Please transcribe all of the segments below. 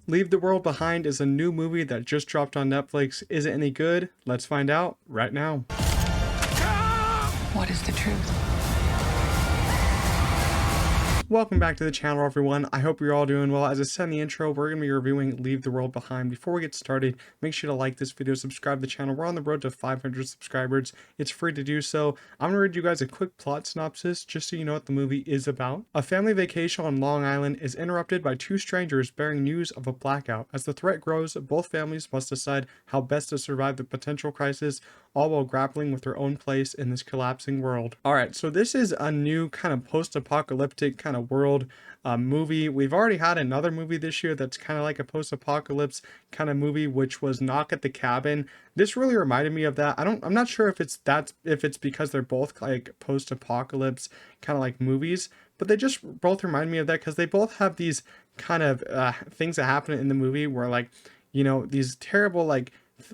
Leave the World Behind is a new movie that just dropped on Netflix. Is it any good? Let's find out right now. What is the truth? Welcome back to the channel, everyone. I hope you're all doing well. As I said in the intro, we're going to be reviewing Leave the World Behind. Before we get started, make sure to like this video, subscribe to the channel. We're on the road to 500 subscribers. It's free to do so. I'm going to read you guys a quick plot synopsis just so you know what the movie is about. A family vacation on Long Island is interrupted by two strangers bearing news of a blackout. As the threat grows, both families must decide how best to survive the potential crisis, all while grappling with their own place in this collapsing world. Alright, so this is a new kind of post-apocalyptic kind of world movie. We've already had another movie this year that's kind of like a post-apocalypse kind of movie, which was Knock at the Cabin. This really reminded me of that. I'm not sure if it's because they're both like post-apocalypse kind of like movies, but they just both remind me of that because they both have these kind of things that happen in the movie where, like, you know, these terrible like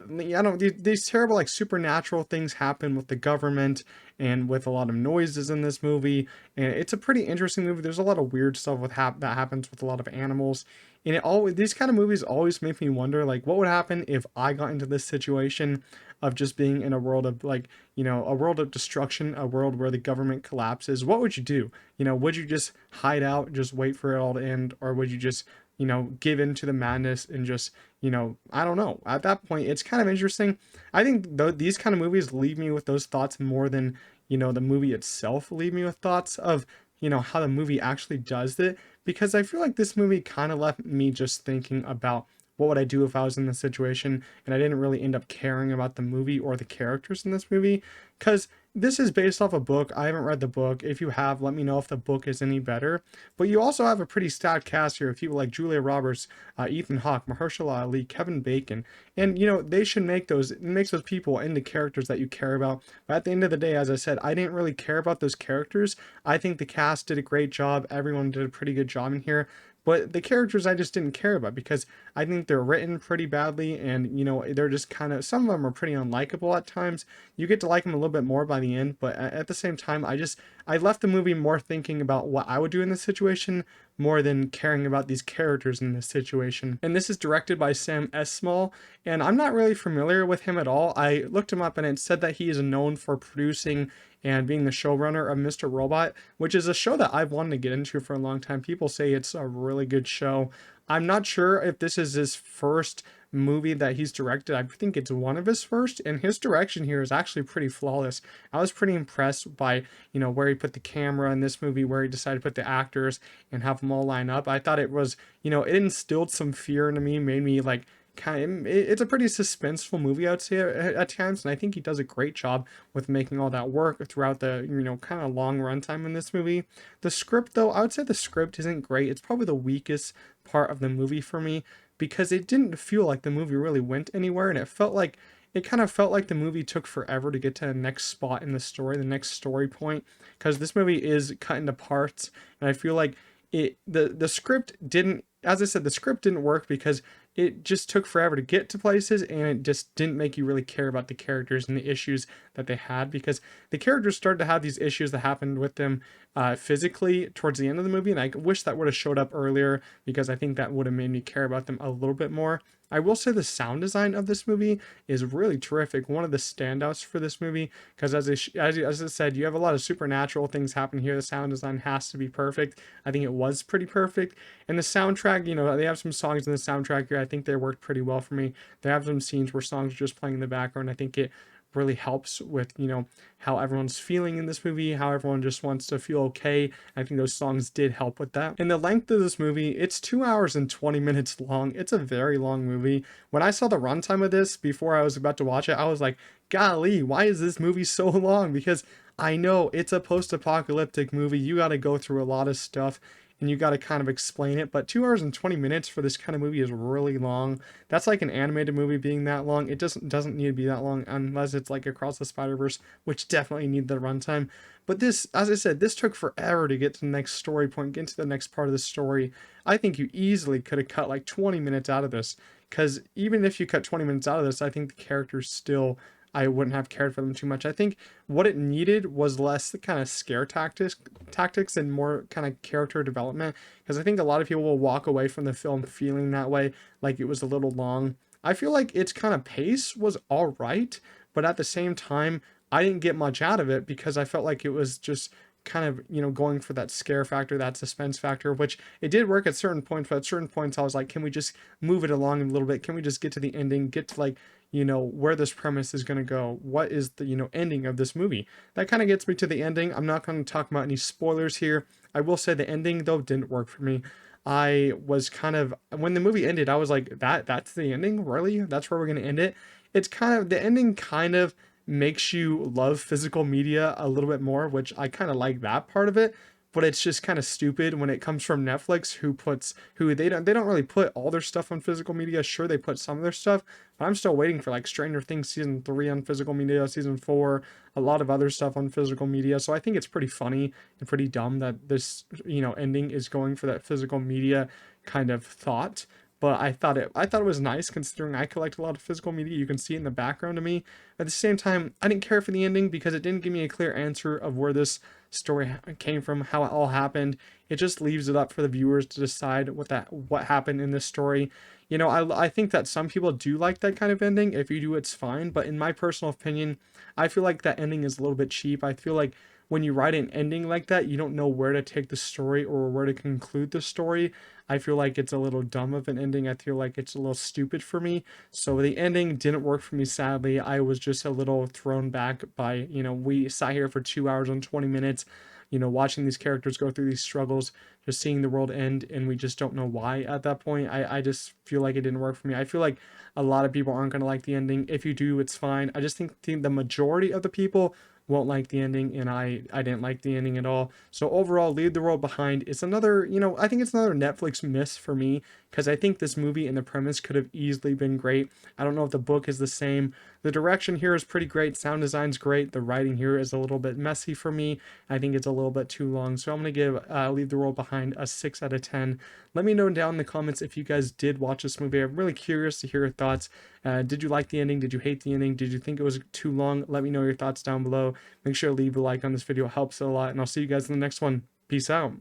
these terrible like supernatural things happen with the government and with a lot of noises in this movie, and it's a pretty interesting movie. There's a lot of weird stuff with that happens with a lot of animals, and these kind of movies always make me wonder, like, what would happen if I got into this situation of just being in a world of, like, you know, a world of destruction, a world where the government collapses. What would you do? You know, would you just hide out, just wait for it all to end, or would you just, you know, give in to the madness and just, you know, I don't know. At that point, it's kind of interesting. I think these kind of movies leave me with those thoughts more than, you know, the movie itself leave me with thoughts of, you know, how the movie actually does it, because I feel like this movie kind of left me just thinking about what would I do if I was in this situation, and I didn't really end up caring about the movie or the characters in this movie, because this is based off a book. I haven't read the book. If you have, let me know if the book is any better. But you also have a pretty stacked cast here of people like Julia Roberts, Ethan Hawke, Mahershala Ali, Kevin Bacon, and, you know, they should make those, it makes those people into characters that you care about. But at the end of the day, as I said, I didn't really care about those characters. I think the cast did a great job. Everyone did a pretty good job in here. But the characters I just didn't care about because I think they're written pretty badly, and, you know, they're just kind of, some of them are pretty unlikable at times. You get to like them a little bit more by the end, but at the same time, I left the movie more thinking about what I would do in this situation more than caring about these characters in this situation. And this is directed by Sam Esmail, and I'm not really familiar with him at all. I looked him up and it said that he is known for producing and being the showrunner of Mr. Robot, which is a show that I've wanted to get into for a long time. People say it's a really good show. I'm not sure if this is his first movie that he's directed. I think it's one of his first, and his direction here is actually pretty flawless. I was pretty impressed by, you know, where he put the camera in this movie, where he decided to put the actors and have them all line up. I thought it was, you know, it instilled some fear into me, made me like, it's a pretty suspenseful movie, I would say, at times, and I think he does a great job with making all that work throughout the, you know, kind of long runtime in this movie. The script, though, I would say the script isn't great. It's probably the weakest part of the movie for me, because it didn't feel like the movie really went anywhere, and it kind of felt like the movie took forever to get to the next spot in the story, the next story point, because this movie is cut into parts, and I feel like the script didn't, as I said, the script didn't work because it just took forever to get to places, and it just didn't make you really care about the characters and the issues that they had, because the characters started to have these issues that happened with them physically towards the end of the movie, and I wish that would have showed up earlier, because I think that would have made me care about them a little bit more. I will say the sound design of this movie is really terrific. One of the standouts for this movie, because as I said, you have a lot of supernatural things happen here. The sound design has to be perfect. I think it was pretty perfect. And the soundtrack, you know, they have some songs in the soundtrack here. I think they worked pretty well for me. They have some scenes where songs are just playing in the background. I think it really helps with, you know, how everyone's feeling in this movie, how everyone just wants to feel okay. I think those songs did help with that. And the length of this movie, it's 2 hours and 20 minutes long. It's a very long movie. When I saw the runtime of this before I was about to watch it, I was like, golly, why is this movie so long? Because I know it's a post-apocalyptic movie. You got to go through a lot of stuff, and you got to kind of explain it, but 2 hours and 20 minutes for this kind of movie is really long. That's like an animated movie being that long. It doesn't need to be that long unless it's like Across the Spider-Verse, which definitely need the runtime. But this, as I said, this took forever to get to the next story point, get to the next part of the story. I think you easily could have cut like 20 minutes out of this, because even if you cut 20 minutes out of this, I think the characters still I wouldn't have cared for them too much. I think what it needed was less kind of scare tactics and more kind of character development, because I think a lot of people will walk away from the film feeling that way, like it was a little long. I feel like its kind of pace was all right, but at the same time, I didn't get much out of it because I felt like it was just kind of, going for that scare factor, that suspense factor, which it did work at certain points, but at certain points I was like, can we just move it along a little bit? Can we just get to the ending, get to like, where this premise is going to go? What is the, ending of this movie? That kind of gets me to the ending. I'm not going to talk about any spoilers here. I will say the ending though didn't work for me. I was kind of, when the movie ended, I was like, that's the ending? Really? That's where we're going to end it? It's kind of, the ending kind of makes you love physical media a little bit more, which I kind of like that part of it. But it's just kind of stupid when it comes from Netflix, who they don't really put all their stuff on physical media. Sure, they put some of their stuff, but I'm still waiting for like Stranger Things season 3 on physical media, season 4, a lot of other stuff on physical media. So I think it's pretty funny and pretty dumb that this, ending is going for that physical media kind of thought. But I thought it was nice considering I collect a lot of physical media. You can see it in the background to me. At the same time, I didn't care for the ending because it didn't give me a clear answer of where this story came from, how it all happened. It just leaves it up for the viewers to decide what happened in this story. I think that some people do like that kind of ending. If you do, it's fine. But in my personal opinion, I feel like that ending is a little bit cheap. I feel like when you write an ending like that, you don't know where to take the story or where to conclude the story. I feel like it's a little dumb of an ending. I feel like it's a little stupid for me. So the ending didn't work for me, sadly. I was just a little thrown back by, we sat here for 2 hours and 20 minutes, watching these characters go through these struggles, just seeing the world end, and we just don't know why at that point. I just feel like it didn't work for me. I feel like a lot of people aren't going to like the ending. If you do, it's fine. I just think the majority of the people won't like the ending, and I didn't like the ending at all. So overall, Leave the World Behind is another, I think it's another Netflix miss for me, because I think this movie and the premise could have easily been great. I don't know if the book is the same. The direction here is pretty great, sound design's great. The writing here is a little bit messy for me. I think it's a little bit too long. So I'm going to give Leave the World Behind a 6 out of 10. Let me know down in the comments if you guys did watch this movie. I'm really curious to hear your thoughts. Did you like the ending? Did you hate the ending? Did you think it was too long? Let me know your thoughts down below. Make sure to leave a like on this video. It helps a lot. And I'll see you guys in the next one. Peace out.